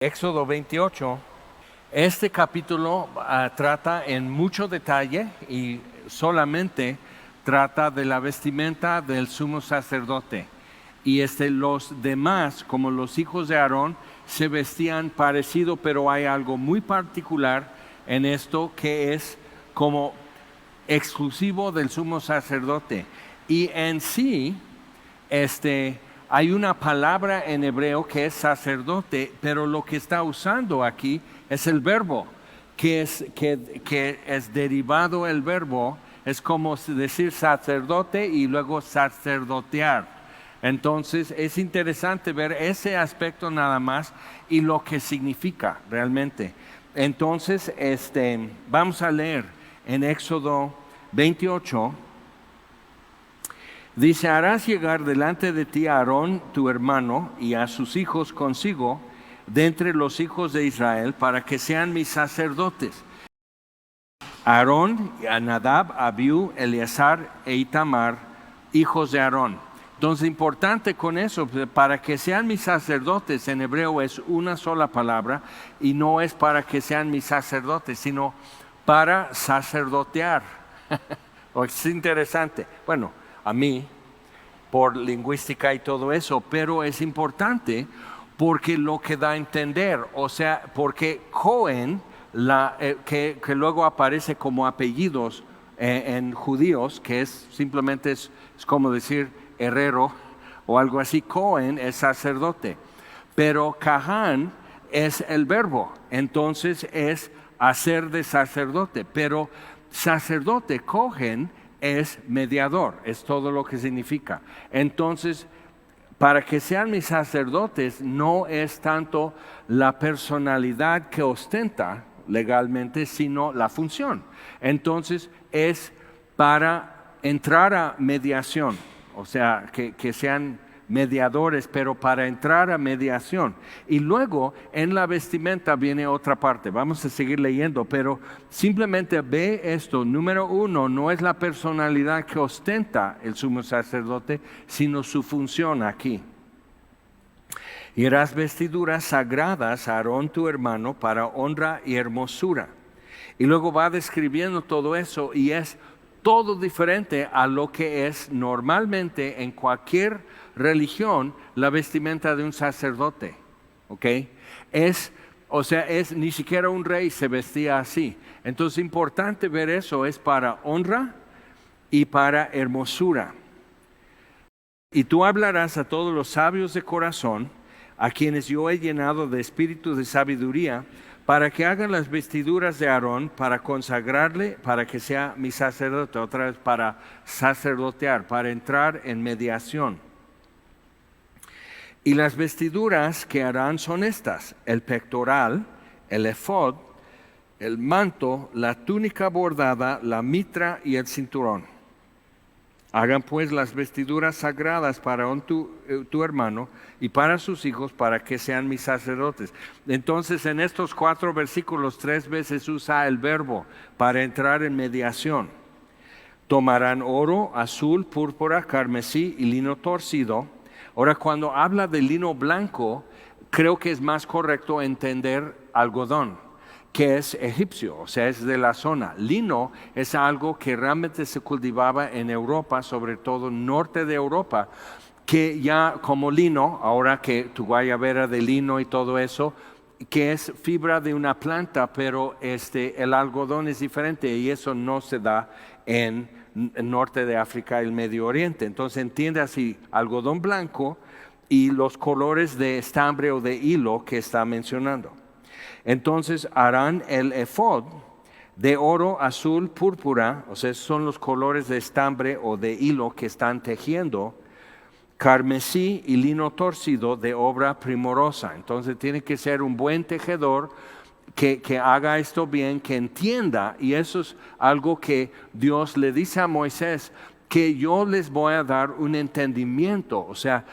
Éxodo 28, este capítulo trata en mucho detalle y solamente trata de la vestimenta del sumo sacerdote. Y los demás, como los hijos de Aarón, se vestían parecido, pero hay algo muy particular en esto que es como exclusivo del sumo sacerdote. Y en sí, hay una palabra en hebreo que es sacerdote, pero lo que está usando aquí es el verbo, que es derivado el verbo, es como decir sacerdote y luego sacerdotear. Entonces es interesante ver ese aspecto nada más y lo que significa realmente. Entonces, vamos a leer en Éxodo 28. Dice: harás llegar delante de ti a Aarón tu hermano y a sus hijos consigo de entre los hijos de Israel, para que sean mis sacerdotes. Aarón, a Nadab, Abiú, Eleazar e Itamar, hijos de Aarón. Entonces, importante con eso, para que sean mis sacerdotes, en hebreo es una sola palabra, y no es para que sean mis sacerdotes, sino para sacerdotear. Es interesante. Bueno, a mí, por lingüística y todo eso, pero es importante porque lo que da a entender, o sea, porque Cohen, que luego aparece como apellidos en judíos, que simplemente es como decir herrero o algo así. Cohen es sacerdote, pero Cahán es el verbo, entonces es hacer de sacerdote, pero sacerdote, Cohen, es mediador, es todo lo que significa. Entonces, para que sean mis sacerdotes, no es tanto la personalidad que ostenta legalmente, sino la función. Entonces, es para entrar a mediación, o sea, que sean mediadores, pero para entrar a mediación. Y luego en la vestimenta viene otra parte. Vamos a seguir leyendo, pero simplemente ve esto. Número uno, no es la personalidad que ostenta el sumo sacerdote, sino su función aquí. Y harás vestiduras sagradas a Aarón tu hermano para honra y hermosura. Y luego va describiendo todo eso y es todo diferente a lo que es normalmente en cualquier religión la vestimenta de un sacerdote, ¿ok? Ni siquiera un rey se vestía así. Entonces, importante ver eso, es para honra y para hermosura. Y tú hablarás a todos los sabios de corazón, a quienes yo he llenado de espíritu de sabiduría, para que hagan las vestiduras de Aarón, para consagrarle, para que sea mi sacerdote, otra vez para sacerdotear, para entrar en mediación. Y las vestiduras que harán son estas: el pectoral, el efod, el manto, la túnica bordada, la mitra y el cinturón. Hagan pues las vestiduras sagradas para tu hermano y para sus hijos, para que sean mis sacerdotes. Entonces, en estos 4 versículos 3 veces usa el verbo para entrar en mediación. Tomarán oro, azul, púrpura, carmesí y lino torcido. Ahora, cuando habla de lino blanco, creo que es más correcto entender algodón, que es egipcio, o sea, es de la zona. Lino es algo que realmente se cultivaba en Europa, sobre todo norte de Europa, que ya como lino, ahora que tu guayabera de lino y todo eso, que es fibra de una planta, pero el algodón es diferente y eso no se da en el norte de África y el Medio Oriente. Entonces entiende así, algodón blanco y los colores de estambre o de hilo que está mencionando. Entonces harán el efod de oro, azul, púrpura, o sea, son los colores de estambre o de hilo que están tejiendo, carmesí y lino torcido de obra primorosa. Entonces tiene que ser un buen tejedor que haga esto bien, que entienda, y eso es algo que Dios le dice a Moisés: que yo les voy a dar un entendimiento, o sea,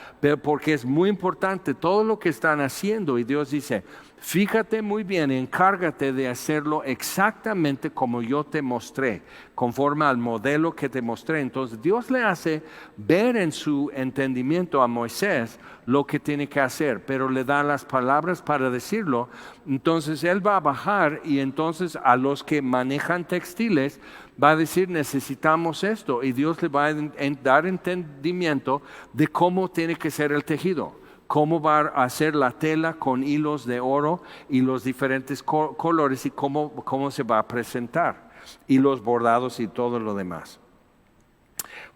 porque es muy importante todo lo que están haciendo y Dios dice, fíjate muy bien, encárgate de hacerlo exactamente como yo te mostré, conforme al modelo que te mostré. Entonces Dios le hace ver en su entendimiento a Moisés lo que tiene que hacer, pero le da las palabras para decirlo. Entonces él va a bajar y entonces a los que manejan textiles va a decir necesitamos esto y Dios le va a dar entendimiento de cómo tiene que ser el tejido. Cómo va a hacer la tela con hilos de oro y los diferentes colores y cómo se va a presentar. Y los bordados y todo lo demás.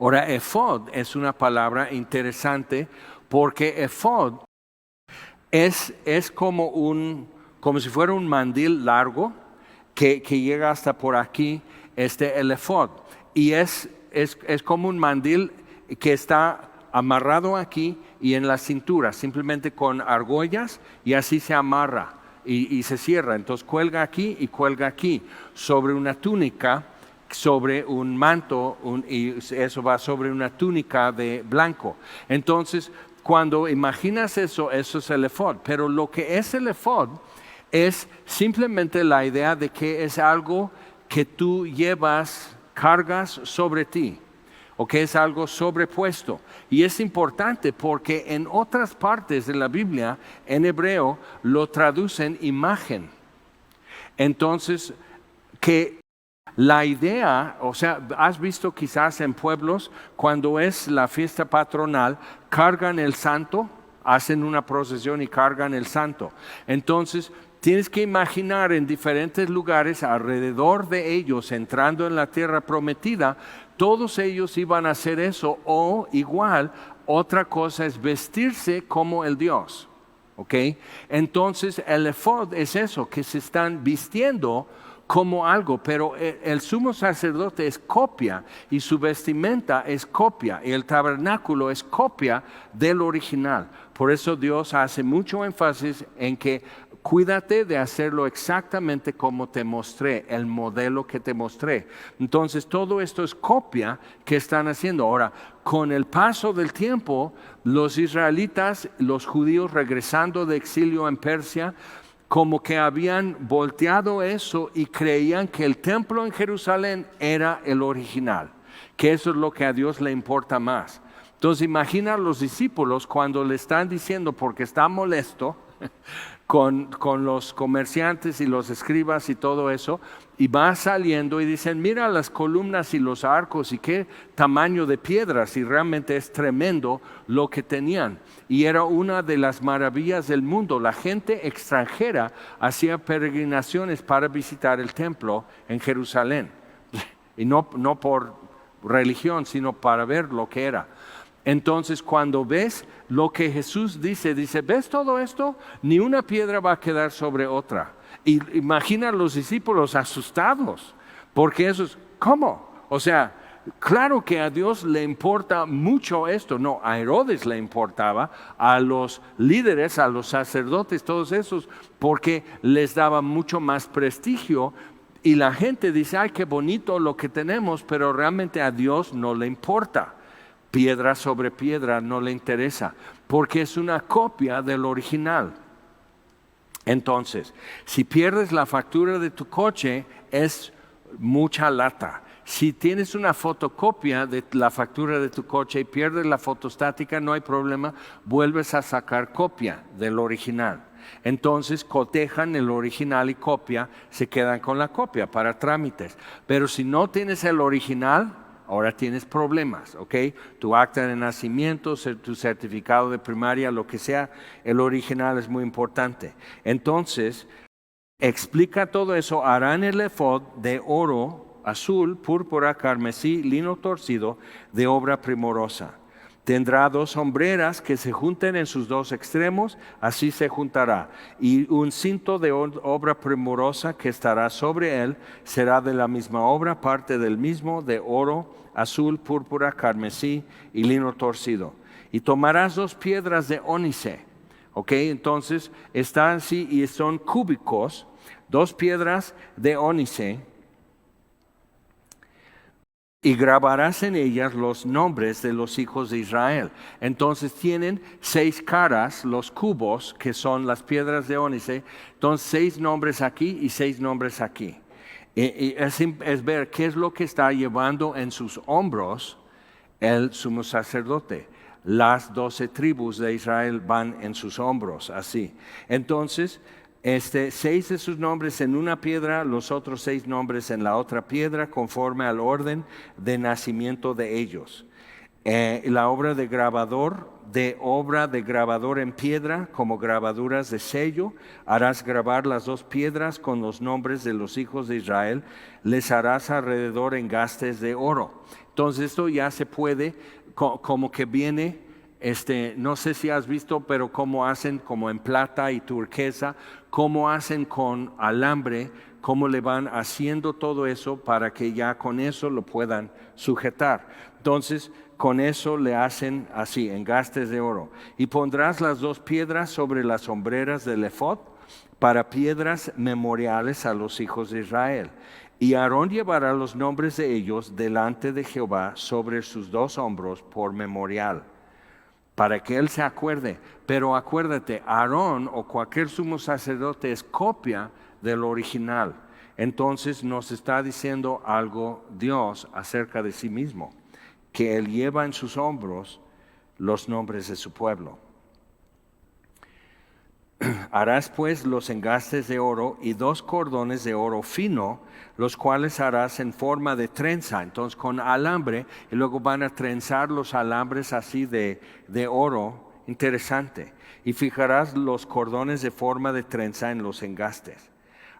Ahora, efod es una palabra interesante porque efod es como si fuera un mandil largo que llega hasta por aquí, el efod. Y es como un mandil que está amarrado aquí y en la cintura, simplemente con argollas y así se amarra y se cierra. Entonces cuelga aquí y cuelga aquí sobre una túnica, sobre un manto y eso va sobre una túnica de blanco. Entonces cuando imaginas eso es el efod, pero lo que es el efod es simplemente la idea de que es algo que tú cargas sobre ti. O que es algo sobrepuesto. Y es importante porque en otras partes de la Biblia, en hebreo, lo traducen imagen. Entonces, que la idea, o sea, has visto quizás en pueblos, cuando es la fiesta patronal, cargan el santo, hacen una procesión y cargan el santo. Entonces, tienes que imaginar en diferentes lugares alrededor de ellos, entrando en la tierra prometida, todos ellos iban a hacer eso o igual, otra cosa es vestirse como el Dios. ¿Ok? Entonces el efod es eso, que se están vistiendo como algo, pero el sumo sacerdote es copia y su vestimenta es copia y el tabernáculo es copia del original. Por eso Dios hace mucho énfasis en que cuídate de hacerlo exactamente como te mostré, el modelo que te mostré. Entonces todo esto es copia que están haciendo. Ahora, con el paso del tiempo, los israelitas, los judíos regresando de exilio en Persia, como que habían volteado eso y creían que el templo en Jerusalén era el original, que eso es lo que a Dios le importa más. Entonces imagina a los discípulos cuando le están diciendo, porque está molesto con los comerciantes y los escribas y todo eso, y va saliendo y dicen, mira las columnas y los arcos y qué tamaño de piedras, y realmente es tremendo lo que tenían. Y era una de las maravillas del mundo. La gente extranjera hacía peregrinaciones para visitar el templo en Jerusalén, y no por religión, sino para ver lo que era. Entonces cuando ves lo que Jesús dice, ¿ves todo esto? Ni una piedra va a quedar sobre otra. Y imagina a los discípulos asustados, porque eso es, ¿cómo? O sea, claro que a Dios le importa mucho esto. No, a Herodes le importaba, a los líderes, a los sacerdotes, todos esos, porque les daba mucho más prestigio. Y la gente dice, ay, qué bonito lo que tenemos, pero realmente a Dios no le importa. Piedra sobre piedra no le interesa, porque es una copia del original. Entonces, si pierdes la factura de tu coche, es mucha lata. Si tienes una fotocopia de la factura de tu coche y pierdes la fotostática, no hay problema, vuelves a sacar copia del original. Entonces cotejan el original y copia, se quedan con la copia para trámites. Pero si no tienes el original, ahora tienes problemas, ¿ok? Tu acta de nacimiento, tu certificado de primaria, lo que sea, el original es muy importante. Entonces, explica todo eso. Harán el efod de oro, azul, púrpura, carmesí, lino torcido, de obra primorosa. Tendrá 2 hombreras que se junten en sus 2 extremos, así se juntará. Y un cinto de obra primorosa que estará sobre él será de la misma obra, parte del mismo, de oro, azul, púrpura, carmesí y lino torcido. Y tomarás 2 piedras de ónice. ¿Ok? Entonces están así y son cúbicos, 2 piedras de ónice. y grabarás en ellas los nombres de los hijos de Israel. Entonces tienen 6 caras, los cubos, que son las piedras de ónice. Entonces 6 nombres aquí y 6 nombres aquí. Y es ver qué es lo que está llevando en sus hombros el sumo sacerdote. Las 12 tribus de Israel van en sus hombros, así. Entonces, 6 de sus nombres en una piedra, los otros 6 nombres en la otra piedra, conforme al orden de nacimiento de ellos. La obra de grabador en piedra, como grabaduras de sello, harás grabar las 2 piedras con los nombres de los hijos de Israel, les harás alrededor engastes de oro. Entonces esto ya se puede, como que viene, no sé si has visto, pero cómo hacen como en plata y turquesa, cómo hacen con alambre, cómo le van haciendo todo eso para que ya con eso lo puedan sujetar. Entonces, con eso le hacen así, engastes de oro. Y pondrás las 2 piedras sobre las hombreras del efod para piedras memoriales a los hijos de Israel. Y Aarón llevará los nombres de ellos delante de Jehová sobre sus 2 hombros por memorial, para que él se acuerde. Pero acuérdate, Aarón o cualquier sumo sacerdote es copia del original. Entonces nos está diciendo algo Dios acerca de sí mismo, que él lleva en sus hombros los nombres de su pueblo. Harás pues los engastes de oro y 2 cordones de oro fino, los cuales harás en forma de trenza, entonces con alambre, y luego van a trenzar los alambres así de oro, interesante. Y fijarás los cordones de forma de trenza en los engastes.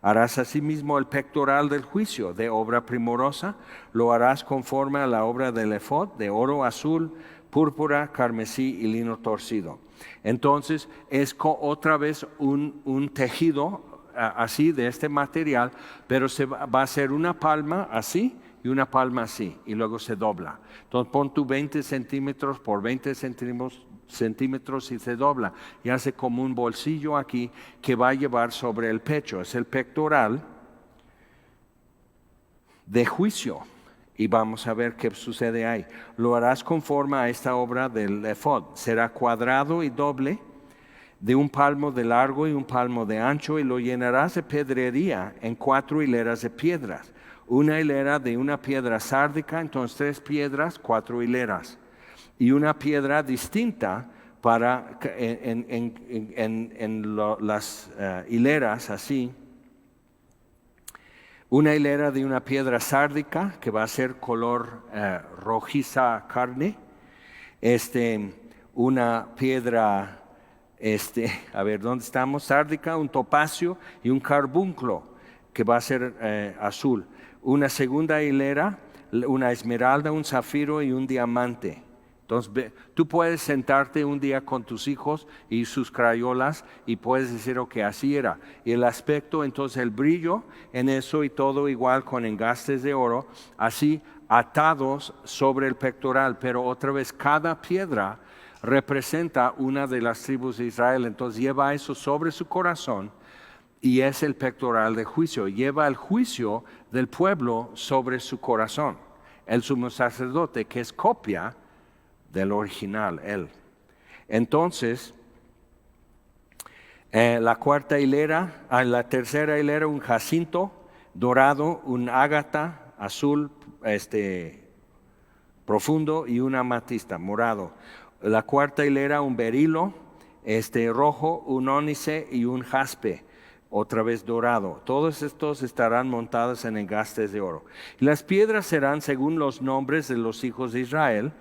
Harás asimismo el pectoral del juicio de obra primorosa, lo harás conforme a la obra del efod, de oro azul, púrpura, carmesí y lino torcido. Entonces es otra vez un tejido así de este material, pero va a ser una palma así y una palma así, y luego se dobla. Entonces pon tu 20 centímetros por 20 centímetros y se dobla y hace como un bolsillo aquí que va a llevar sobre el pecho. Es el pectoral de juicio. Y vamos a ver qué sucede ahí. Lo harás conforme a esta obra del efod. Será cuadrado y doble, de 1 palmo de largo y 1 palmo de ancho, y lo llenarás de pedrería en 4 hileras de piedras. Una hilera de una piedra sárdica, entonces 3 piedras, 4 hileras. Y una piedra distinta para las hileras así. Una hilera de una piedra sárdica que va a ser color rojiza carne. Una piedra, a ver, ¿dónde estamos? Sárdica, un topacio y un carbunclo que va a ser azul. Una segunda hilera, una esmeralda, un zafiro y un diamante. Entonces, tú puedes sentarte un día con tus hijos y sus crayolas y puedes decir, ok, así era. Y el aspecto, entonces el brillo en eso y todo igual con engastes de oro, así atados sobre el pectoral. Pero otra vez, cada piedra representa una de las tribus de Israel. Entonces lleva eso sobre su corazón y es el pectoral de juicio. Lleva el juicio del pueblo sobre su corazón. El sumo sacerdote, que es copia del original, él. Entonces, la tercera hilera, un jacinto dorado, un ágata azul profundo y una amatista morado. La cuarta hilera, un berilo rojo, un ónice y un jaspe, otra vez dorado. Todos estos estarán montados en engastes de oro. Y las piedras serán según los nombres de los hijos de Israel,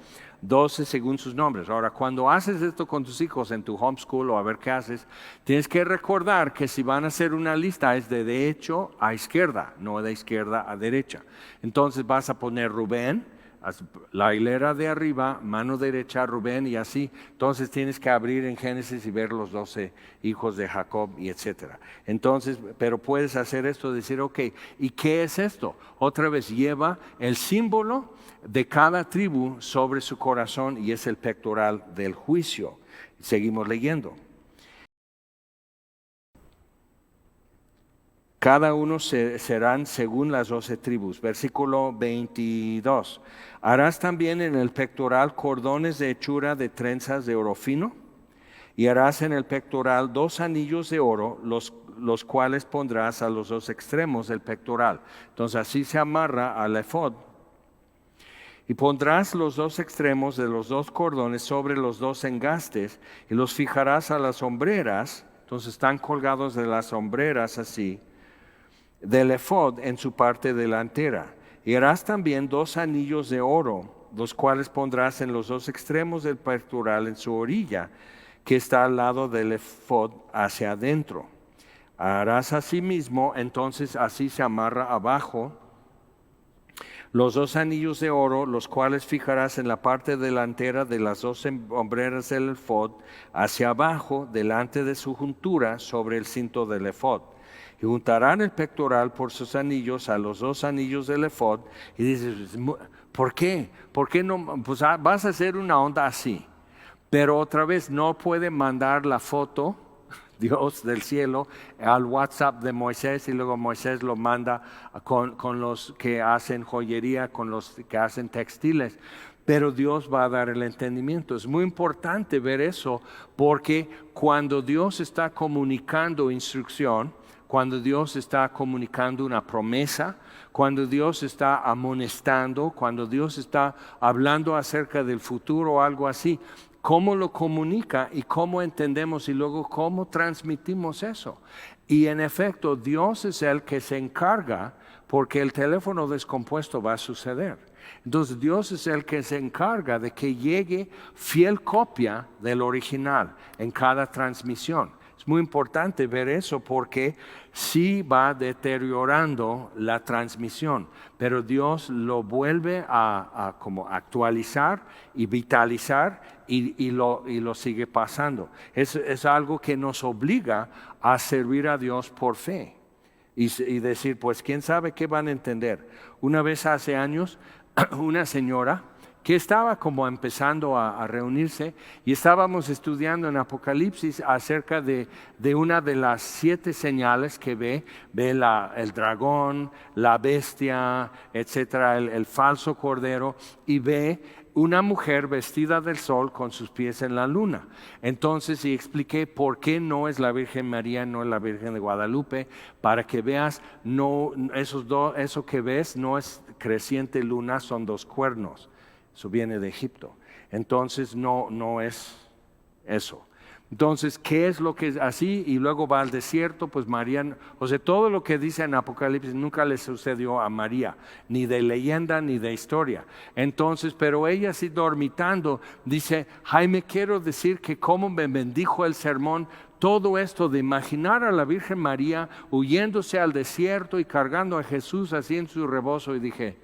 12 según sus nombres. Ahora, cuando haces esto con tus hijos en tu homeschool o a ver qué haces, tienes que recordar que si van a hacer una lista es de derecho a izquierda, no de izquierda a derecha. Entonces vas a poner Rubén, la hilera de arriba, mano derecha Rubén y así. Entonces tienes que abrir en Génesis y ver los 12 hijos de Jacob y etcétera. Entonces, pero puedes hacer esto, decir, ok, ¿y qué es esto? Otra vez lleva el símbolo de cada tribu sobre su corazón y es el pectoral del juicio. Seguimos leyendo. Cada uno serán según las 12 tribus. Versículo 22. Harás también en el pectoral cordones de hechura de trenzas de oro fino, y harás en el pectoral 2 anillos de oro, los cuales pondrás a los 2 extremos del pectoral. Entonces así se amarra al efod. Y pondrás los 2 extremos de los 2 cordones sobre los 2 engastes y los fijarás a las hombreras. Entonces están colgados de las hombreras así, del efod en su parte delantera. Y harás también 2 anillos de oro, los cuales pondrás en los 2 extremos del pectoral en su orilla, que está al lado del efod hacia adentro. Harás asimismo, entonces así se amarra abajo, los 2 anillos de oro, los cuales fijarás en la parte delantera de las 2 hombreras del efod, hacia abajo, delante de su juntura, sobre el cinto del efod. Y juntarán el pectoral por sus anillos a los 2 anillos del efod. Y dices, ¿por qué? ¿Por qué no? Pues vas a hacer una onda así. Pero otra vez no puede mandar la foto, Dios del cielo, al WhatsApp de Moisés, y luego Moisés lo manda con los que hacen joyería, con los que hacen textiles. Pero Dios va a dar el entendimiento. Es muy importante ver eso, porque cuando Dios está comunicando instrucción, cuando Dios está comunicando una promesa, cuando Dios está amonestando, cuando Dios está hablando acerca del futuro o algo así, cómo lo comunica y cómo entendemos y luego cómo transmitimos eso. Y en efecto, Dios es el que se encarga, porque el teléfono descompuesto va a suceder. Entonces Dios es el que se encarga de que llegue fiel copia del original en cada transmisión. Es muy importante ver eso, porque sí va deteriorando la transmisión, pero Dios lo vuelve a como actualizar y vitalizar, y lo sigue pasando. Es algo que nos obliga a servir a Dios por fe y decir, pues quién sabe qué van a entender. Una vez hace años, una señora que estaba como empezando a reunirse, y estábamos estudiando en Apocalipsis acerca de una de las 7 señales que ve el dragón, la bestia, etcétera, el falso cordero, y ve una mujer vestida del sol con sus pies en la luna. Entonces, y expliqué por qué no es la Virgen María, no es la Virgen de Guadalupe, para que veas, no, eso que ves no es creciente luna, son 2 cuernos. Eso viene de Egipto. Entonces no es eso. Entonces, ¿qué es lo que es así? Y luego va al desierto, pues María, o sea, todo lo que dice en Apocalipsis nunca le sucedió a María, ni de leyenda ni de historia. Entonces, pero ella sí dormitando, dice, Jaime, quiero decir que como me bendijo el sermón, todo esto de imaginar a la Virgen María huyéndose al desierto y cargando a Jesús así en su rebozo, y dije,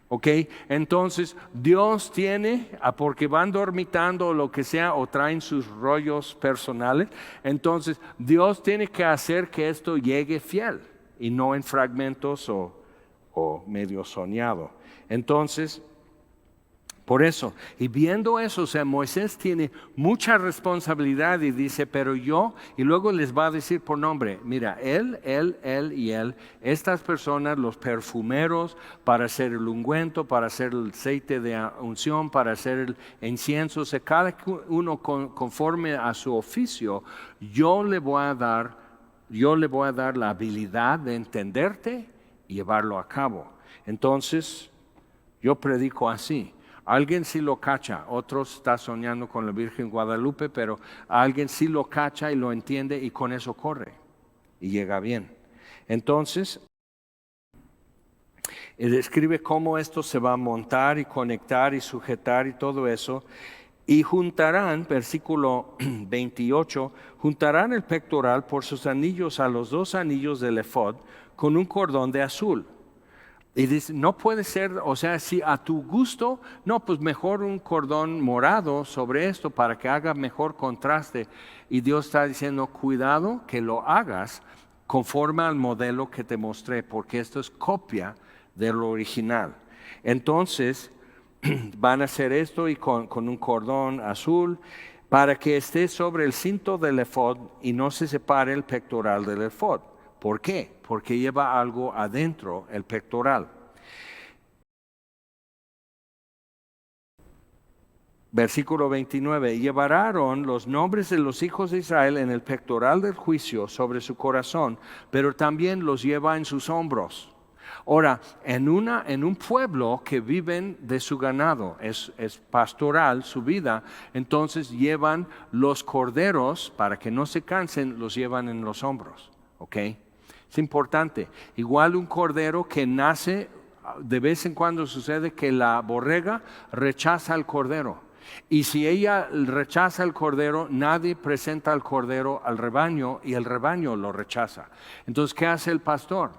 ¿ok? Entonces Dios tiene, porque van dormitando o lo que sea, o traen sus rollos personales, entonces Dios tiene que hacer que esto llegue fiel y no en fragmentos o medio soñado. Entonces, por eso, y viendo eso, o sea, Moisés tiene mucha responsabilidad y dice, pero yo, y luego les va a decir por nombre, mira, él y él, estas personas, los perfumeros, para hacer el ungüento, para hacer el aceite de unción, para hacer el incienso, o sea, cada uno conforme a su oficio, yo le voy a dar la habilidad de entenderte y llevarlo a cabo. Entonces, yo predico así. Alguien sí lo cacha, otro está soñando con la Virgen Guadalupe, pero alguien sí lo cacha y lo entiende, y con eso corre y llega bien. Entonces, describe cómo esto se va a montar y conectar y sujetar y todo eso. Y juntarán, versículo 28, juntarán el pectoral por sus anillos a los 2 anillos del efod con un cordón de azul. Y dice, no puede ser, o sea, si a tu gusto, no, pues mejor un cordón morado sobre esto para que haga mejor contraste. Y Dios está diciendo, cuidado que lo hagas conforme al modelo que te mostré, porque esto es copia de lo original. Entonces, van a hacer esto y con un cordón azul, para que esté sobre el cinto del efod y no se separe el pectoral del efod. ¿Por qué? Porque lleva algo adentro, el pectoral. Versículo 29, llevará Aarón los nombres de los hijos de Israel en el pectoral del juicio sobre su corazón, pero también los lleva en sus hombros. Ahora, en un pueblo que viven de su ganado, es pastoral su vida, entonces llevan los corderos, para que no se cansen, los llevan en los hombros, ¿ok? Es importante. Igual un cordero que nace, de vez en cuando sucede que la borrega rechaza al cordero. Y si ella rechaza al cordero, nadie presenta al cordero al rebaño y el rebaño lo rechaza. Entonces, ¿qué hace el pastor?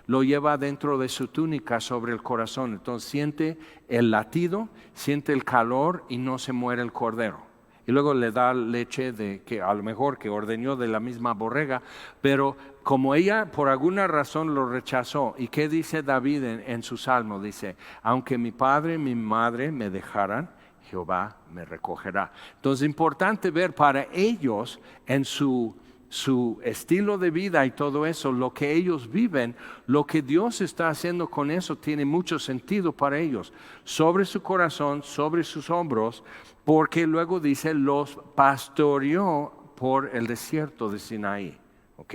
Lo lleva dentro de su túnica sobre el corazón. Entonces siente el latido, siente el calor y no se muere el cordero. Y luego le da leche de que a lo mejor que ordeñó de la misma borrega, pero como ella por alguna razón lo rechazó. ¿Y qué dice David en su salmo? Dice, aunque mi padre y mi madre me dejaran, Jehová me recogerá. Entonces es importante ver para ellos en su estilo de vida y todo eso, lo que ellos viven, lo que Dios está haciendo con eso tiene mucho sentido para ellos. Sobre su corazón, sobre sus hombros, porque luego dice, los pastoreó por el desierto de Sinaí. ¿Ok?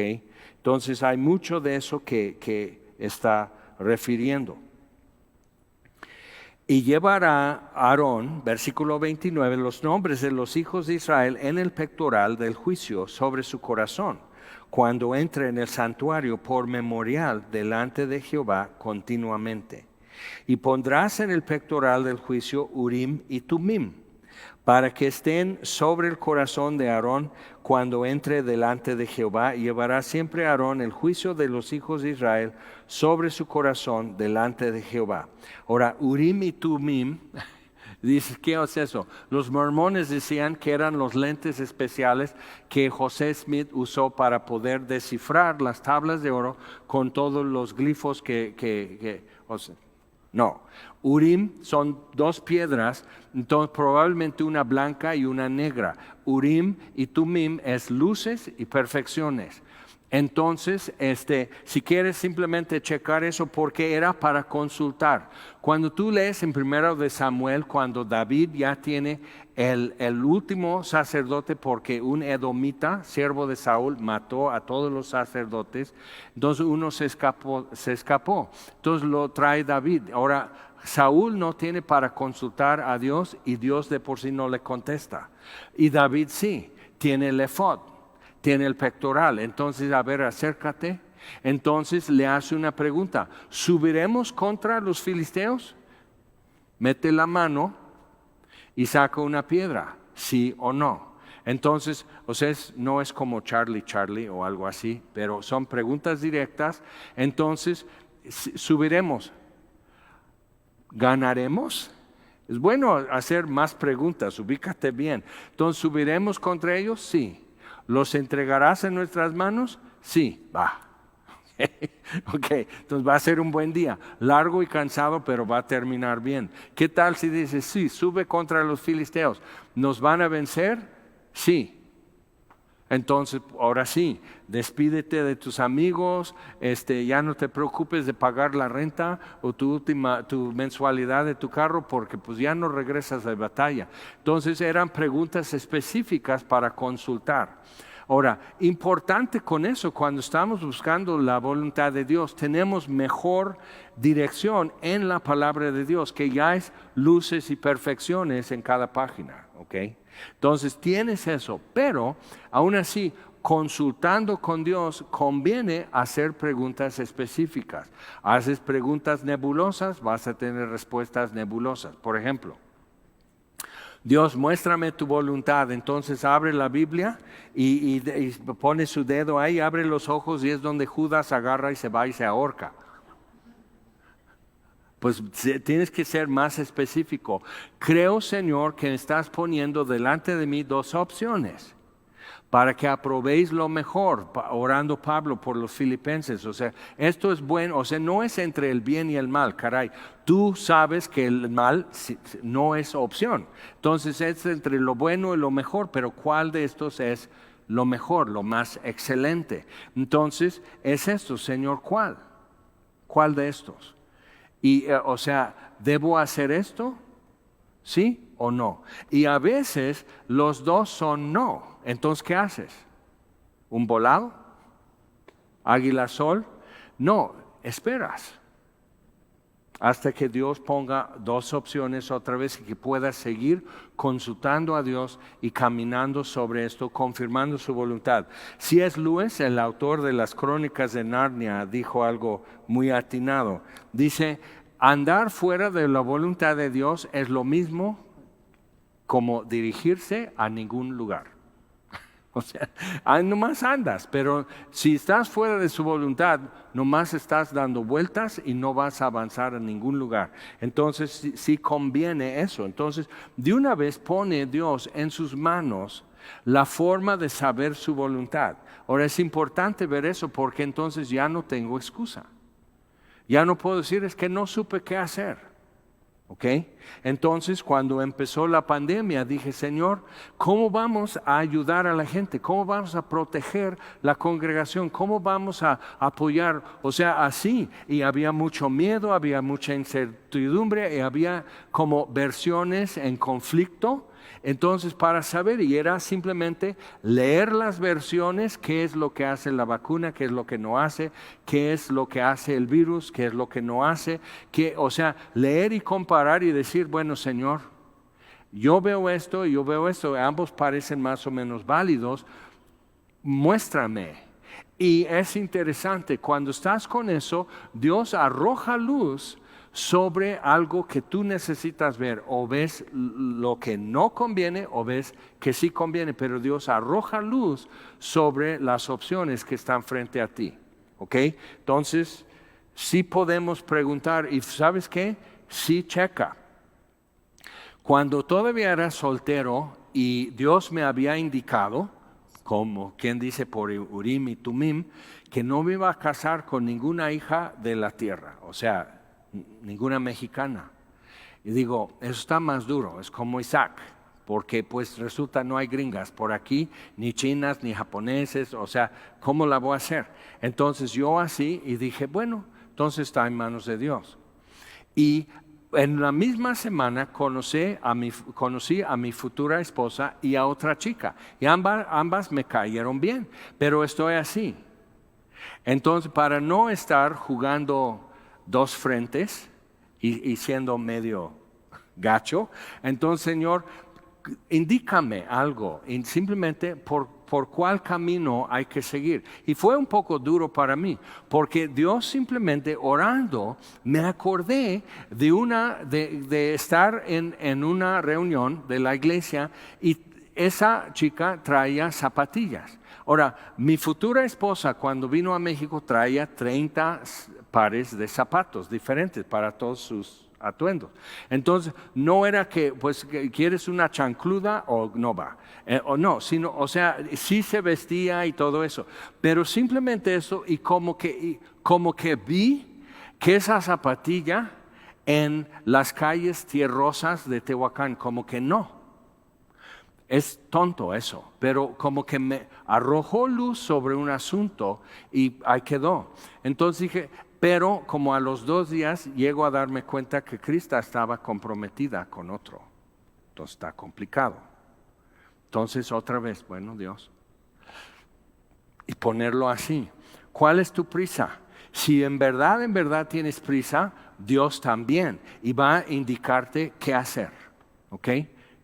Entonces hay mucho de eso que está refiriendo. Y llevará Aarón, versículo 29, los nombres de los hijos de Israel en el pectoral del juicio sobre su corazón, cuando entre en el santuario por memorial delante de Jehová continuamente. Y pondrás en el pectoral del juicio Urim y Tumim, para que estén sobre el corazón de Aarón cuando entre delante de Jehová. Y llevará siempre Aarón el juicio de los hijos de Israel sobre su corazón delante de Jehová. Ahora, Urim y Tumim, dice, ¿qué es eso? Los mormones decían que eran los lentes especiales que José Smith usó para poder descifrar las tablas de oro con todos los glifos no, Urim son dos piedras, entonces probablemente una blanca y una negra. Urim y Tumim es luces y perfecciones. Entonces, si quieres simplemente checar eso, porque era para consultar. Cuando tú lees en 1 de Samuel, cuando David ya tiene el último sacerdote, porque un edomita, siervo de Saúl, mató a todos los sacerdotes, entonces uno se escapó. Entonces lo trae David. Ahora, Saúl no tiene para consultar a Dios y Dios de por sí no le contesta. Y David sí, tiene el efod. Tiene el pectoral. Entonces, a ver, acércate. Entonces le hace una pregunta. ¿Subiremos contra los filisteos? Mete la mano y saca una piedra, sí o no. Entonces, o sea, no es como Charlie o algo así, pero son preguntas directas. Entonces, subiremos. ¿Ganaremos? Es bueno hacer más preguntas, ubícate bien. Entonces, ¿subiremos contra ellos? Sí. ¿Los entregarás en nuestras manos? Sí, va. Ok, entonces va a ser un buen día, largo y cansado, pero va a terminar bien. ¿Qué tal si dices, sí, sube contra los filisteos? ¿Nos van a vencer? Sí. Entonces, ahora sí, despídete de tus amigos, ya no te preocupes de pagar la renta o tu mensualidad de tu carro, porque pues ya no regresas de batalla. Entonces eran preguntas específicas para consultar. Ahora, importante con eso, cuando estamos buscando la voluntad de Dios, tenemos mejor dirección en la palabra de Dios, que ya es luces y perfecciones en cada página, ¿ok? Entonces tienes eso, pero aún así, consultando con Dios, conviene hacer preguntas específicas. Haces preguntas nebulosas, vas a tener respuestas nebulosas. Por ejemplo, Dios, muéstrame tu voluntad. Entonces abre la Biblia y pone su dedo ahí, abre los ojos y es donde Judas agarra y se va y se ahorca. Pues tienes que ser más específico. Creo, Señor, que estás poniendo delante de mí dos opciones para que aprobéis lo mejor, orando Pablo por los filipenses. O sea, esto es bueno, o sea, no es entre el bien y el mal, caray. Tú sabes que el mal no es opción. Entonces es entre lo bueno y lo mejor, pero ¿cuál de estos es lo mejor, lo más excelente. Entonces, es esto, Señor, ¿cuál? ¿Cuál de estos? Y, o sea, ¿debo hacer esto? ¿Sí o no? Y a veces los dos son no. Entonces, ¿qué haces? ¿Un volado? ¿Águila sol? No, esperas hasta que Dios ponga dos opciones otra vez y que puedas seguir consultando a Dios y caminando sobre esto, confirmando su voluntad. C.S. Lewis, el autor de las Crónicas de Narnia, dijo algo muy atinado. Dice, andar fuera de la voluntad de Dios es lo mismo como dirigirse a ningún lugar. O sea, nomás andas, pero si estás fuera de su voluntad, nomás estás dando vueltas y no vas a avanzar a ningún lugar. Entonces, sí conviene eso. Entonces, de una vez pone Dios en sus manos la forma de saber su voluntad. Ahora, es importante ver eso porque entonces ya no tengo excusa. Ya no puedo decir, es que no supe qué hacer. ¿Ok? Entonces, cuando empezó la pandemia, dije, Señor, ¿cómo vamos a ayudar a la gente? ¿Cómo vamos a proteger la congregación? ¿Cómo vamos a apoyar? O sea, así. Y había mucho miedo, había mucha incertidumbre, y había como versiones en conflicto. Entonces, para saber, y era simplemente leer las versiones, qué es lo que hace la vacuna, qué es lo que no hace, qué es lo que hace el virus, qué es lo que no hace, o sea, leer y comparar y decir, bueno, Señor, yo veo esto, ambos parecen más o menos válidos, muéstrame. Y es interesante, cuando estás con eso, Dios arroja luz sobre algo que tú necesitas ver, o ves lo que no conviene o ves que sí conviene, pero Dios arroja luz sobre las opciones que están frente a ti. ¿Ok? Entonces, sí podemos preguntar, y ¿sabes qué? Sí checa. Cuando todavía era soltero y Dios me había indicado, como quien dice por Urim y Tumim, que no me iba a casar con ninguna hija de la tierra, o sea, ninguna mexicana. Y digo, eso está más duro, es como Isaac, porque pues resulta no hay gringas por aquí, ni chinas, ni japoneses, o sea, ¿cómo la voy a hacer? Entonces yo así y dije, bueno, entonces está en manos de Dios. Y en la misma semana conocí a mi futura esposa y a otra chica, y ambas me cayeron bien, pero estoy así. Entonces, para no estar jugando dos frentes y siendo medio gacho, entonces, Señor, indícame algo, y simplemente por cuál camino hay que seguir. Y fue un poco duro para mí, porque Dios simplemente orando, me acordé de estar en una reunión de la iglesia y esa chica traía zapatillas. Ahora, mi futura esposa cuando vino a México traía 30 pares de zapatos diferentes para todos sus atuendos. Entonces, no era que, pues, ¿quieres una chancluda o no va? O no, sino, o sea, sí se vestía y todo eso. Pero simplemente eso, y como que vi que esa zapatilla en las calles tierrosas de Tehuacán, como que no. Es tonto eso, pero como que me arrojó luz sobre un asunto y ahí quedó. Entonces dije, pero como a los 2 días llego a darme cuenta que Krista estaba comprometida con otro. Entonces está complicado. Entonces otra vez, bueno, Dios. Y ponerlo así. ¿Cuál es tu prisa? Si en verdad tienes prisa, Dios también. Y va a indicarte qué hacer. ¿Ok?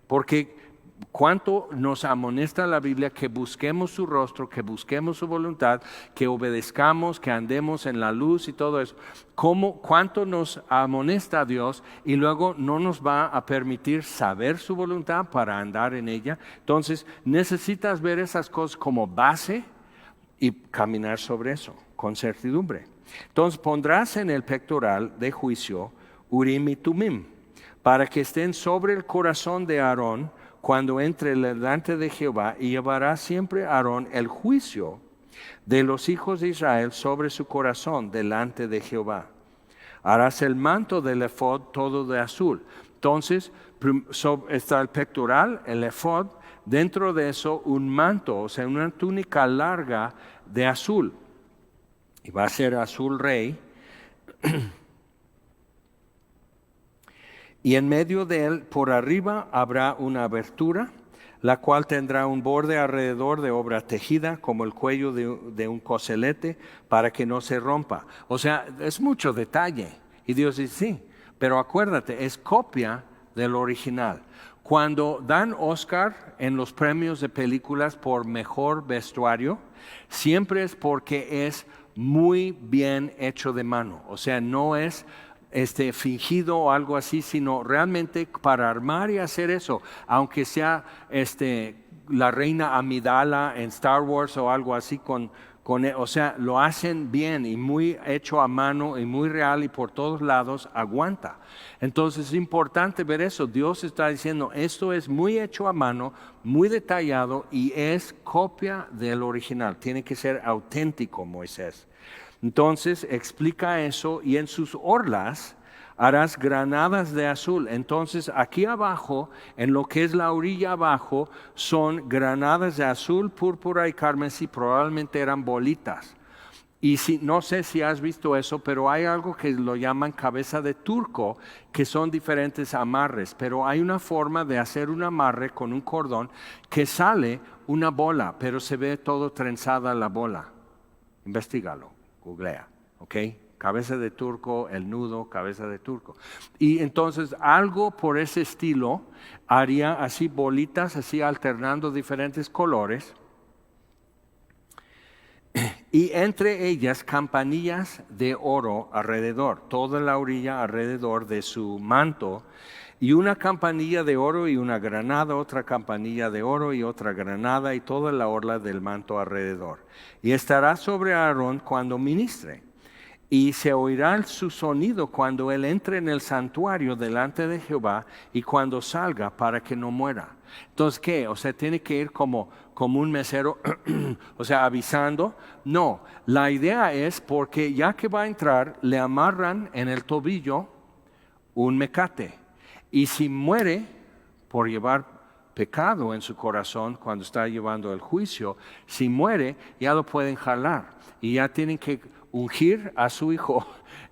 Porque cuánto nos amonesta la Biblia que busquemos su rostro, que busquemos su voluntad, que obedezcamos, que andemos en la luz y todo eso. Cuánto nos amonesta Dios y luego no nos va a permitir saber su voluntad para andar en ella. Entonces necesitas ver esas cosas como base y caminar sobre eso con certidumbre. Entonces pondrás en el pectoral de juicio Urim y Tumim para que estén sobre el corazón de Aarón cuando entre delante de Jehová, y llevará siempre Aarón el juicio de los hijos de Israel sobre su corazón delante de Jehová. Harás el manto del efod todo de azul. Entonces está el pectoral, el efod, dentro de eso un manto, o sea, una túnica larga de azul. Y va a ser azul rey. Y en medio de él, por arriba, habrá una abertura, la cual tendrá un borde alrededor de obra tejida, como el cuello de un coselete, para que no se rompa. O sea, es mucho detalle. Y Dios dice, sí, pero acuérdate, es copia del original. Cuando dan Oscar en los premios de películas por mejor vestuario, siempre es porque es muy bien hecho de mano. O sea, no es fingido o algo así, sino realmente para armar y hacer eso, aunque sea la reina Amidala en Star Wars o algo así o sea, lo hacen bien y muy hecho a mano y muy real y por todos lados aguanta. Entonces es importante ver eso. Dios está diciendo, esto es muy hecho a mano, muy detallado y es copia del original. Tiene que ser auténtico, Moisés. Entonces explica eso y en sus orlas harás granadas de azul. Entonces aquí abajo, en lo que es la orilla abajo, son granadas de azul, púrpura y carmesí, probablemente eran bolitas. Y no sé si has visto eso, pero hay algo que lo llaman cabeza de turco, que son diferentes amarres, pero hay una forma de hacer un amarre con un cordón que sale una bola, pero se ve todo trenzada la bola. Investígalo, googlea, ¿ok? Cabeza de turco, el nudo, cabeza de turco. Y entonces algo por ese estilo haría así bolitas, así alternando diferentes colores. Y entre ellas campanillas de oro alrededor, toda la orilla alrededor de su manto. Y una campanilla de oro y una granada, otra campanilla de oro y otra granada y toda la orla del manto alrededor. Y estará sobre Aarón cuando ministre. Y se oirá su sonido cuando él entre en el santuario delante de Jehová y cuando salga para que no muera. Entonces, ¿qué? O sea, tiene que ir como un mesero, o sea, avisando. No, la idea es porque ya que va a entrar, le amarran en el tobillo un mecate. Y si muere por llevar pecado en su corazón cuando está llevando el juicio, si muere, ya lo pueden jalar y ya tienen que ungir a su hijo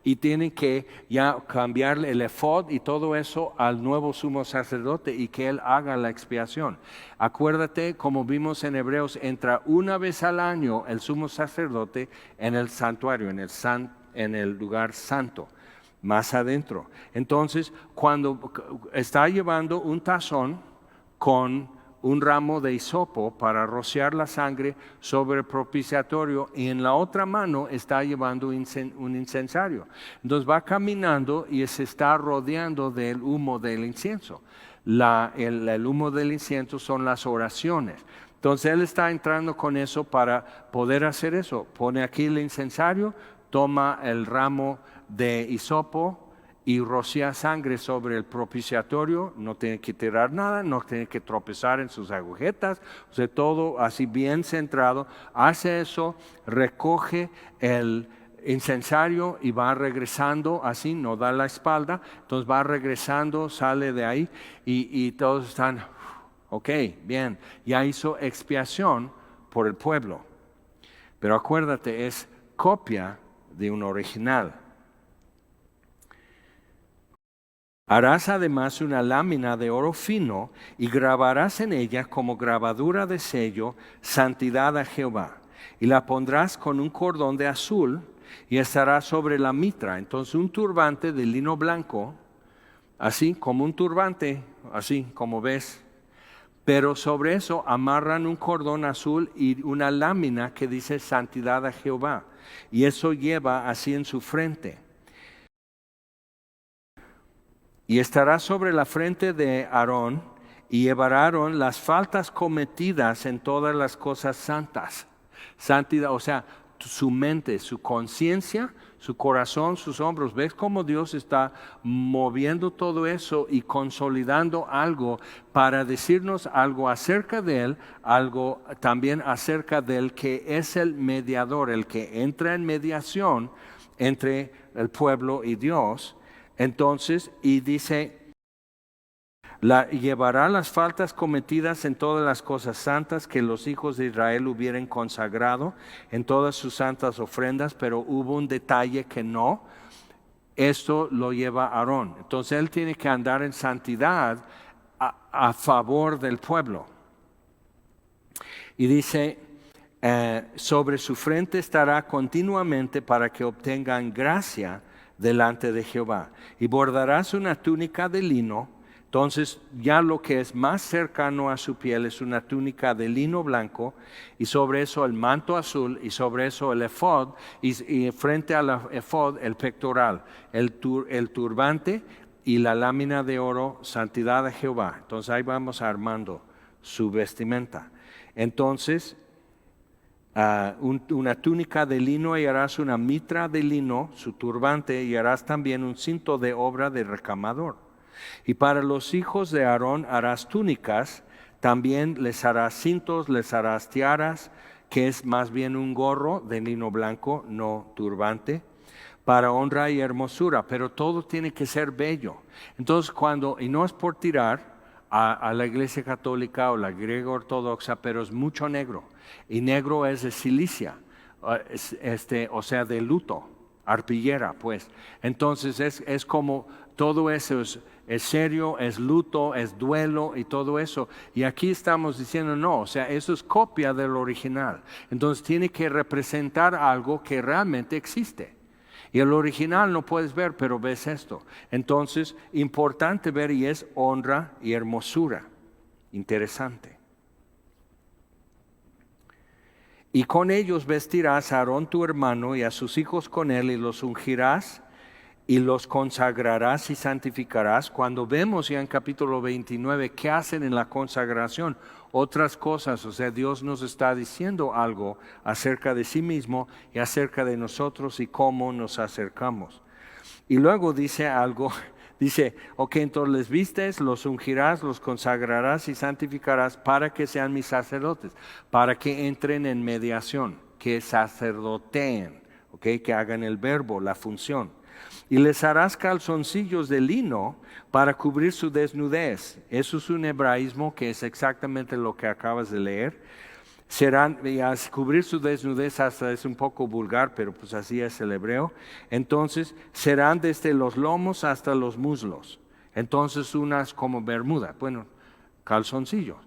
y tienen que ya cambiarle el efod y todo eso al nuevo sumo sacerdote y que él haga la expiación. Acuérdate, como vimos en Hebreos, entra una vez al año el sumo sacerdote en el santuario, en el lugar santo, más adentro. Entonces, cuando está llevando un tazón con un ramo de hisopo para rociar la sangre sobre el propiciatorio y en la otra mano está llevando un incensario. Entonces va caminando y se está rodeando del humo del incienso. El humo del incienso son las oraciones. Entonces él está entrando con eso para poder hacer eso. Pone aquí el incensario, toma el ramo de hisopo y rocía sangre sobre el propiciatorio, no tiene que tirar nada, no tiene que tropezar en sus agujetas, o sea, todo así bien centrado, hace eso, recoge el incensario y va regresando así, no da la espalda, entonces va regresando, sale de ahí y todos están, ok, bien, ya hizo expiación por el pueblo, pero acuérdate, es copia de un original. Harás además una lámina de oro fino y grabarás en ella como grabadura de sello santidad a Jehová. Y la pondrás con un cordón de azul y estará sobre la mitra. Entonces un turbante de lino blanco, así como un turbante, así como ves. Pero sobre eso amarran un cordón azul y una lámina que dice santidad a Jehová. Y eso lleva así en su frente. Y estará sobre la frente de Aarón, y llevará Aarón las faltas cometidas en todas las cosas santas. Santidad, o sea, su mente, su conciencia, su corazón, sus hombros. ¿Ves cómo Dios está moviendo todo eso y consolidando algo para decirnos algo acerca de Él, algo también acerca del que es el mediador, el que entra en mediación entre el pueblo y Dios? Entonces, y dice, Llevará las faltas cometidas en todas las cosas santas que los hijos de Israel hubieran consagrado en todas sus santas ofrendas, pero hubo un detalle que no. Esto lo lleva Aarón. Entonces él tiene que andar en santidad a favor del pueblo. Y dice, sobre su frente estará continuamente para que obtengan gracia delante de Jehová. Y bordarás una túnica de lino. Entonces ya lo que es más cercano a su piel es una túnica de lino blanco, y sobre eso el manto azul, y sobre eso el efod, y frente al efod el pectoral, el turbante y la lámina de oro, santidad a Jehová. Entonces ahí vamos armando su vestimenta. Entonces una túnica de lino, y harás una mitra de lino, su turbante, y harás también un cinto de obra de recamador. Y para los hijos de Aarón harás túnicas, también les harás cintos, les harás tiaras, que es más bien un gorro de lino blanco, no turbante, para honra y hermosura, pero todo tiene que ser bello. Entonces y no es por tirar a la iglesia católica o la griega ortodoxa, pero es mucho negro, y negro es de silicia, o sea, de luto, arpillera, pues. Entonces es como todo eso es serio, es luto, es duelo y todo eso. Y aquí estamos diciendo no, o sea, eso es copia del original. Entonces tiene que representar algo que realmente existe. Y el original no puedes ver, pero ves esto. Entonces, importante ver, y es honra y hermosura. Interesante. Y con ellos vestirás a Aarón tu hermano y a sus hijos con él, y los ungirás y los consagrarás y santificarás. Cuando vemos ya en capítulo 29 qué hacen en la consagración, otras cosas, o sea, Dios nos está diciendo algo acerca de sí mismo y acerca de nosotros y cómo nos acercamos. Y luego dice algo, dice, ok, entonces les vistes, los ungirás, los consagrarás y santificarás para que sean mis sacerdotes, para que entren en mediación, que sacerdoteen, ok, que hagan el verbo, la función. Y les harás calzoncillos de lino para cubrir su desnudez. Eso es un hebraísmo que es exactamente lo que acabas de leer. Y a cubrir su desnudez hasta es un poco vulgar, pero pues así es el hebreo. Entonces serán desde los lomos hasta los muslos. Entonces unas como bermuda, bueno, calzoncillos.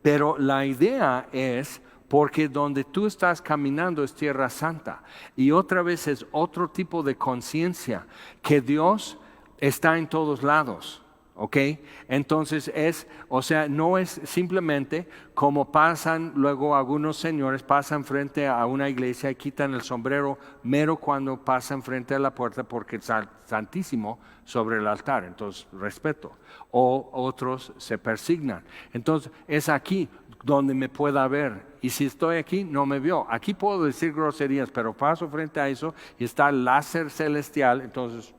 Pero la idea es, porque donde tú estás caminando es tierra santa, y otra vez es otro tipo de conciencia, que Dios está en todos lados, ¿ok? Entonces no es simplemente como pasan luego algunos señores, pasan frente a una iglesia y quitan el sombrero mero cuando pasan frente a la puerta porque es santísimo sobre el altar, entonces respeto, o otros se persignan. Entonces es aquí donde me pueda ver, y si estoy aquí no me vio. Aquí puedo decir groserías, pero paso frente a eso y está el láser celestial, entonces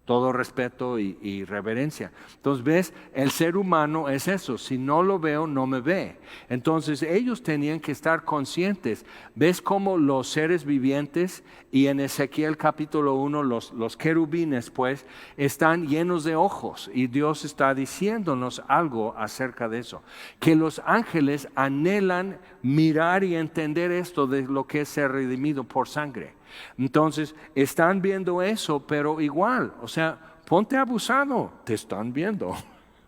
todo respeto y reverencia. Entonces ves, el ser humano es eso, si no lo veo no me ve. Entonces ellos tenían que estar conscientes. Ves cómo los seres vivientes, y en Ezequiel capítulo 1 los querubines pues están llenos de ojos, y Dios está diciéndonos algo acerca de eso, que los ángeles anhelan mirar y entender esto de lo que es ser redimido por sangre. Entonces están viendo eso, pero igual, o sea, ponte abusado, te están viendo,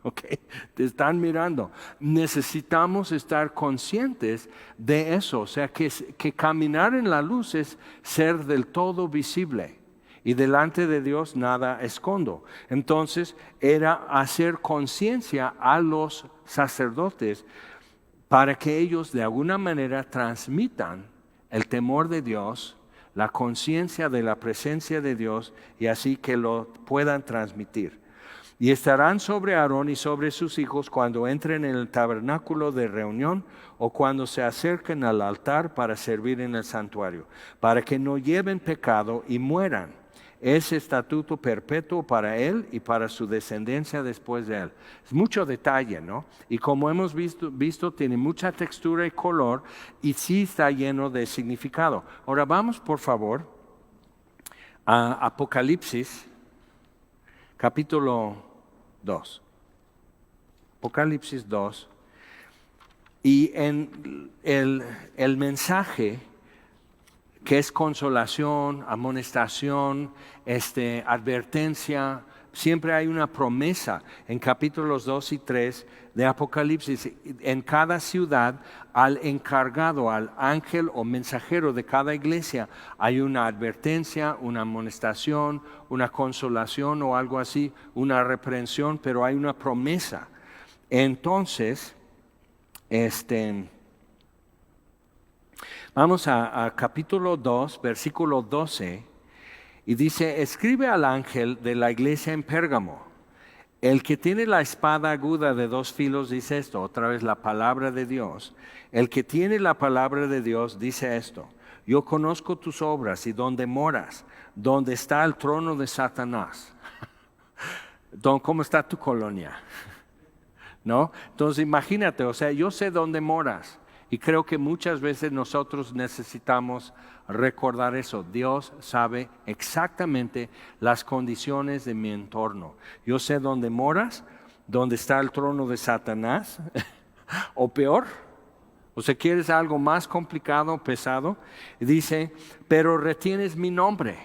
okay, te están mirando. Necesitamos estar conscientes de eso, o sea, que caminar en la luz es ser del todo visible, y delante de Dios nada escondo. Entonces era hacer conciencia a los sacerdotes para que ellos de alguna manera transmitan el temor de Dios, la conciencia de la presencia de Dios, y así que lo puedan transmitir. Y estarán sobre Aarón y sobre sus hijos cuando entren en el tabernáculo de reunión o cuando se acerquen al altar para servir en el santuario, para que no lleven pecado y mueran. Es estatuto perpetuo para él y para su descendencia después de él. Es mucho detalle, ¿no? Y como hemos visto, tiene mucha textura y color, y sí está lleno de significado. Ahora vamos, por favor, a Apocalipsis, capítulo 2. Apocalipsis 2. Y en el mensaje, que es consolación, amonestación, advertencia, siempre hay una promesa en capítulos 2 y 3 de Apocalipsis. En cada ciudad, al encargado, al ángel o mensajero de cada iglesia, hay una advertencia, una amonestación, una consolación o algo así, una reprensión, pero hay una promesa. Entonces, vamos a capítulo 2, versículo 12, y dice: escribe al ángel de la iglesia en Pérgamo, el que tiene la espada aguda de 2 filos dice esto, otra vez la palabra de Dios. El que tiene la palabra de Dios dice esto: yo conozco tus obras y dónde moras, donde está el trono de Satanás. ¿Cómo está tu colonia? ¿No? Entonces imagínate, o sea, yo sé dónde moras y creo que muchas veces nosotros necesitamos recordar eso. Dios sabe exactamente las condiciones de mi entorno. Yo sé dónde moras, dónde está el trono de Satanás, o peor, o sea, quieres algo más complicado, pesado, dice, pero retienes mi nombre.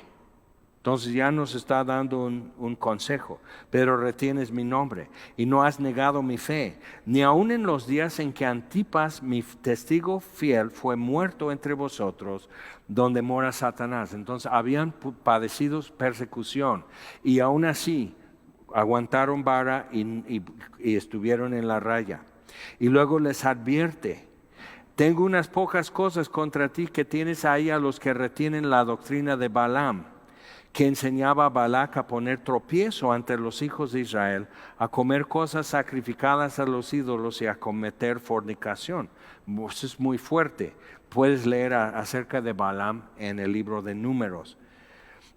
Entonces ya nos está dando un consejo, pero retienes mi nombre y no has negado mi fe, ni aun en los días en que Antipas, mi testigo fiel, fue muerto entre vosotros, donde mora Satanás. Entonces habían padecido persecución y aún así aguantaron vara y estuvieron en la raya. Y luego les advierte: tengo unas pocas cosas contra ti, que tienes ahí a los que retienen la doctrina de Balaam, que enseñaba a Balac a poner tropiezo ante los hijos de Israel, a comer cosas sacrificadas a los ídolos y a cometer fornicación. Eso es muy fuerte. Puedes leer acerca de Balaam en el libro de Números.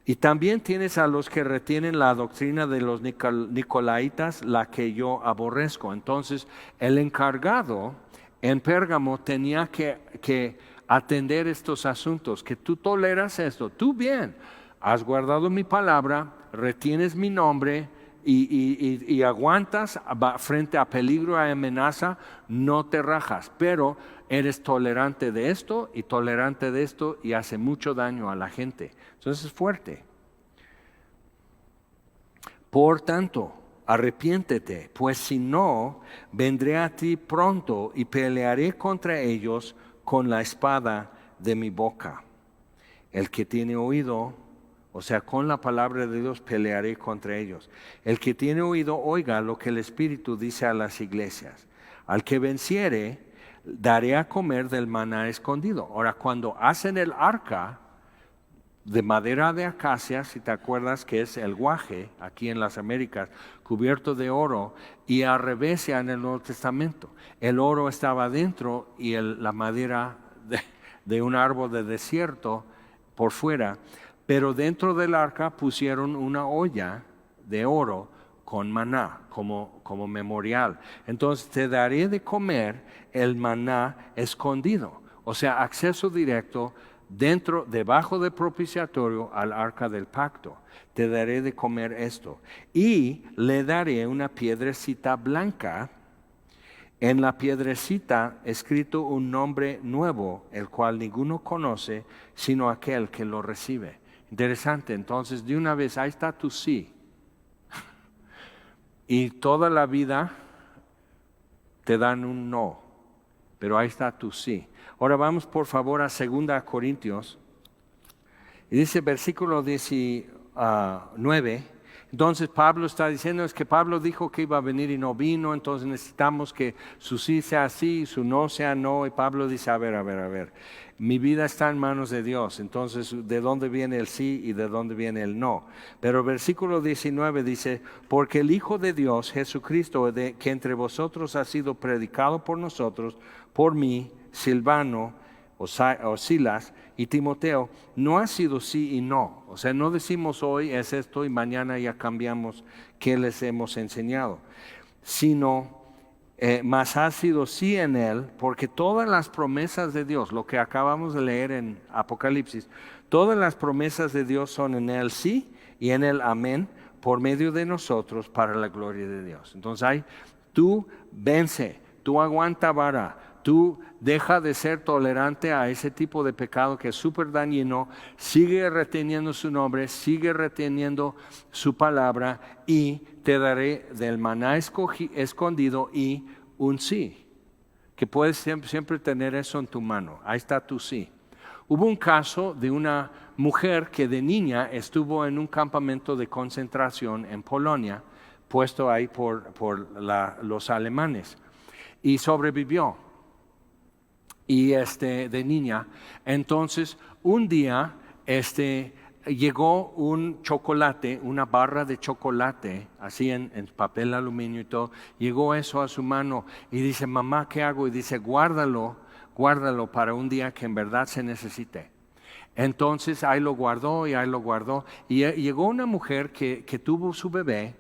Y también tienes a los que retienen la doctrina de los Nicolaitas, la que yo aborrezco. Entonces, el encargado en Pérgamo tenía que atender estos asuntos, que tú toleras esto, tú bien. Has guardado mi palabra, retienes mi nombre y aguantas frente a peligro y amenaza, no te rajas, pero eres tolerante de esto y tolerante de esto y hace mucho daño a la gente. Entonces es fuerte. Por tanto, arrepiéntete, pues si no, vendré a ti pronto y pelearé contra ellos con la espada de mi boca. El que tiene oído, o sea, con la palabra de Dios pelearé contra ellos. El que tiene oído, oiga lo que el Espíritu dice a las iglesias. Al que venciere, daré a comer del maná escondido. Ahora, cuando hacen el arca de madera de acacia, si te acuerdas que es el guaje, aquí en las Américas, cubierto de oro, y al revés en el Nuevo Testamento. El oro estaba dentro y la madera de un árbol de desierto por fuera. Pero dentro del arca pusieron una olla de oro con maná como memorial. Entonces te daré de comer el maná escondido. O sea, acceso directo debajo del propiciatorio al arca del pacto. Te daré de comer esto. Y le daré una piedrecita blanca. En la piedrecita escrito un nombre nuevo, el cual ninguno conoce, sino aquel que lo recibe. Interesante, entonces de una vez, ahí está tu sí. Y toda la vida te dan un no, pero ahí está tu sí. Ahora vamos por favor a 2 Corintios. Y dice versículo 19. Entonces Pablo está diciendo, es que Pablo dijo que iba a venir y no vino, entonces necesitamos que su sí sea sí, su no sea no. Y Pablo dice, a ver, mi vida está en manos de Dios, entonces ¿de dónde viene el sí y de dónde viene el no? Pero versículo 19 dice, porque el Hijo de Dios, Jesucristo, que entre vosotros ha sido predicado por nosotros, por mí, Silvano, o Silas y Timoteo, no ha sido sí y no. O sea, no decimos hoy es esto y mañana ya cambiamos qué les hemos enseñado, sino más ha sido sí en él, porque todas las promesas de Dios, lo que acabamos de leer en Apocalipsis, todas las promesas de Dios son en él sí y en él amén, por medio de nosotros para la gloria de Dios. Entonces tú vence, tú aguanta vara, tú deja de ser tolerante a ese tipo de pecado que es súper dañino, sigue reteniendo su nombre, sigue reteniendo su palabra y te daré del maná escondido y un sí. Que puedes siempre tener eso en tu mano. Ahí está tu sí. Hubo un caso de una mujer que de niña estuvo en un campamento de concentración en Polonia, puesto ahí por los alemanes, y sobrevivió. Y de niña, entonces un día llegó un chocolate, una barra de chocolate, así en papel aluminio y todo, llegó eso a su mano y dice, mamá, ¿qué hago? Y dice, guárdalo para un día que en verdad se necesite. Entonces ahí lo guardó. Y llegó una mujer que tuvo su bebé,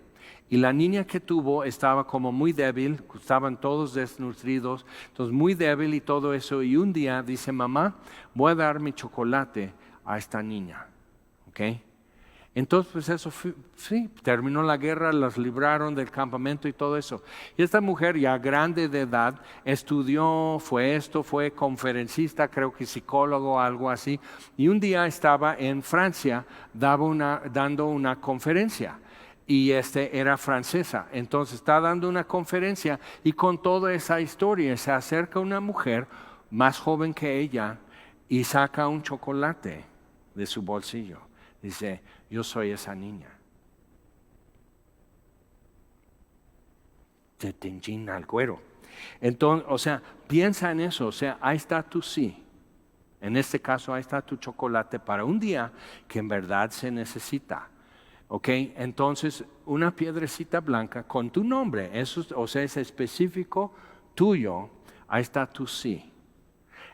y la niña que tuvo estaba como muy débil, estaban todos desnutridos, entonces muy débil y todo eso. Y un día dice, mamá, voy a dar mi chocolate a esta niña. ¿Ok? Entonces, pues eso sí, terminó la guerra, las libraron del campamento y todo eso. Y esta mujer ya grande de edad estudió, fue conferencista, creo que psicólogo, algo así. Y un día estaba en Francia dando una conferencia. Y era francesa, entonces está dando una conferencia y con toda esa historia se acerca una mujer más joven que ella y saca un chocolate de su bolsillo. Dice, yo soy esa niña. Te enchina el cuero. Entonces, piensa en eso, ahí está tu sí. En este caso, ahí está tu chocolate para un día que en verdad se necesita. Ok, entonces una piedrecita blanca con tu nombre, eso, es específico tuyo, ahí está tu sí.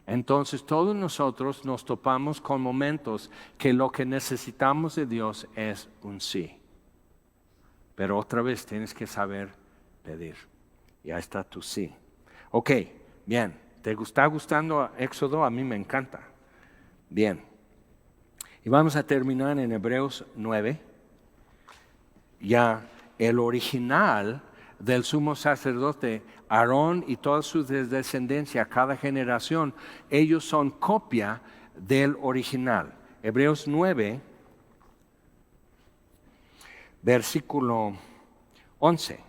Entonces todos nosotros nos topamos con momentos que lo que necesitamos de Dios es un sí. Pero otra vez tienes que saber pedir. Y ahí está tu sí. Ok, bien, ¿te está gustando Éxodo? A mí me encanta. Bien, y vamos a terminar en Hebreos 9. Ya el original del sumo sacerdote, Aarón y toda su descendencia, cada generación, ellos son copia del original. Hebreos 9, versículo 11.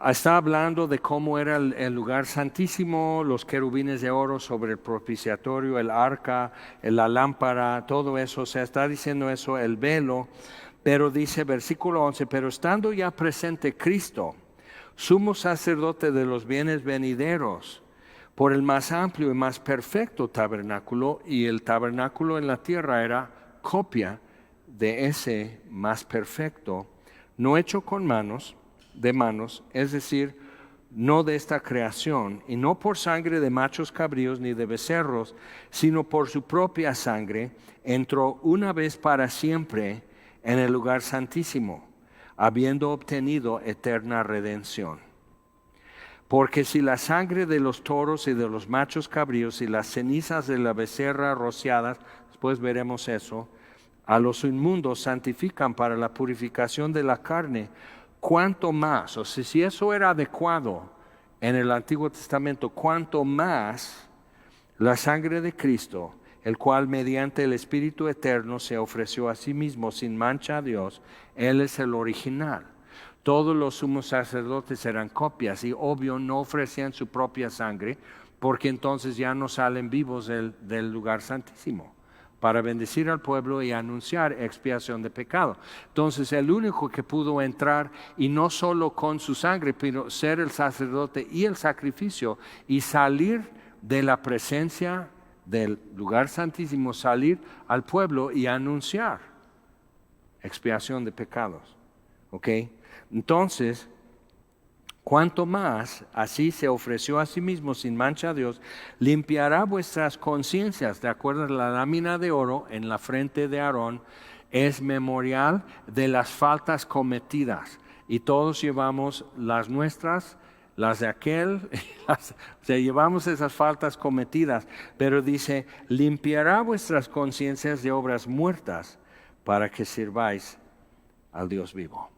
Está hablando de cómo era el lugar santísimo, los querubines de oro sobre el propiciatorio, el arca, la lámpara, todo eso. Está diciendo eso, el velo. Pero dice versículo 11, pero estando ya presente Cristo, sumo sacerdote de los bienes venideros, por el más amplio y más perfecto tabernáculo, y el tabernáculo en la tierra era copia de ese más perfecto, no hecho con manos, es decir, no de esta creación, y no por sangre de machos cabríos ni de becerros, sino por su propia sangre, entró una vez para siempre en el lugar santísimo, habiendo obtenido eterna redención. Porque si la sangre de los toros y de los machos cabríos y las cenizas de la becerra rociadas, después veremos eso, a los inmundos santifican para la purificación de la carne, cuánto más, si eso era adecuado en el Antiguo Testamento, cuánto más la sangre de Cristo, el cual mediante el Espíritu Eterno se ofreció a sí mismo sin mancha a Dios. Él es el original. Todos los sumos sacerdotes eran copias y obvio no ofrecían su propia sangre porque entonces ya no salen vivos del lugar santísimo para bendecir al pueblo y anunciar expiación de pecado. Entonces el único que pudo entrar y no solo con su sangre, pero ser el sacerdote y el sacrificio y salir de la presencia del lugar santísimo, salir al pueblo y anunciar expiación de pecados. ¿Ok? Entonces, cuanto más así se ofreció a sí mismo sin mancha a Dios, limpiará vuestras conciencias. De acuerdo a la lámina de oro en la frente de Aarón, es memorial de las faltas cometidas. Y todos llevamos las nuestras, las de aquel, llevamos esas faltas cometidas, pero dice, limpiará vuestras conciencias de obras muertas para que sirváis al Dios vivo.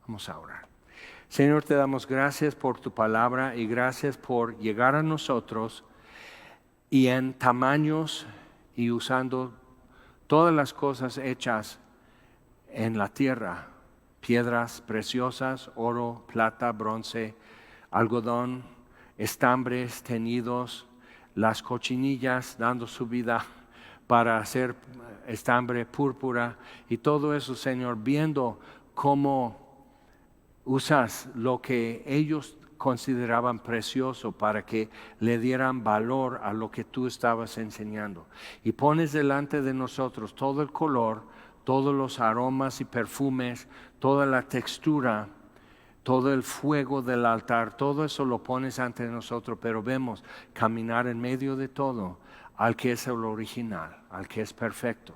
Vamos a orar. Señor, te damos gracias por tu palabra y gracias por llegar a nosotros y en tamaños y usando todas las cosas hechas en la tierra, piedras preciosas, oro, plata, bronce, algodón, estambres teñidos, las cochinillas dando su vida para hacer estambre púrpura y todo eso, Señor, viendo cómo usas lo que ellos consideraban precioso para que le dieran valor a lo que tú estabas enseñando. Y pones delante de nosotros todo el color, todos los aromas y perfumes, toda la textura, todo el fuego del altar, todo eso lo pones ante nosotros, pero vemos caminar en medio de todo al que es el original, al que es perfecto,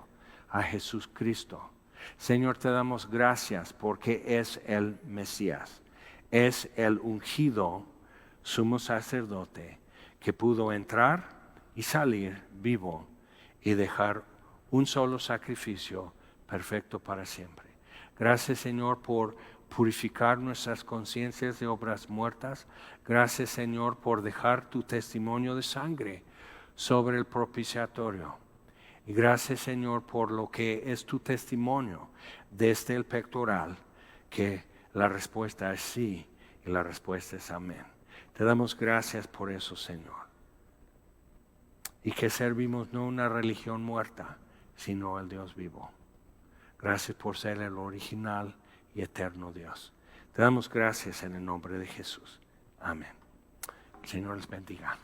a Jesús Cristo. Señor, te damos gracias porque es el Mesías, es el ungido sumo sacerdote que pudo entrar y salir vivo y dejar un solo sacrificio perfecto para siempre. Gracias, Señor, por purificar nuestras conciencias de obras muertas. Gracias, Señor, por dejar tu testimonio de sangre sobre el propiciatorio. Y gracias, Señor, por lo que es tu testimonio desde el pectoral, que la respuesta es sí y la respuesta es amén. Te damos gracias por eso, Señor. Y que servimos no una religión muerta, sino al Dios vivo. Gracias por ser el original y eterno Dios. Te damos gracias en el nombre de Jesús. Amén. El Señor les bendiga.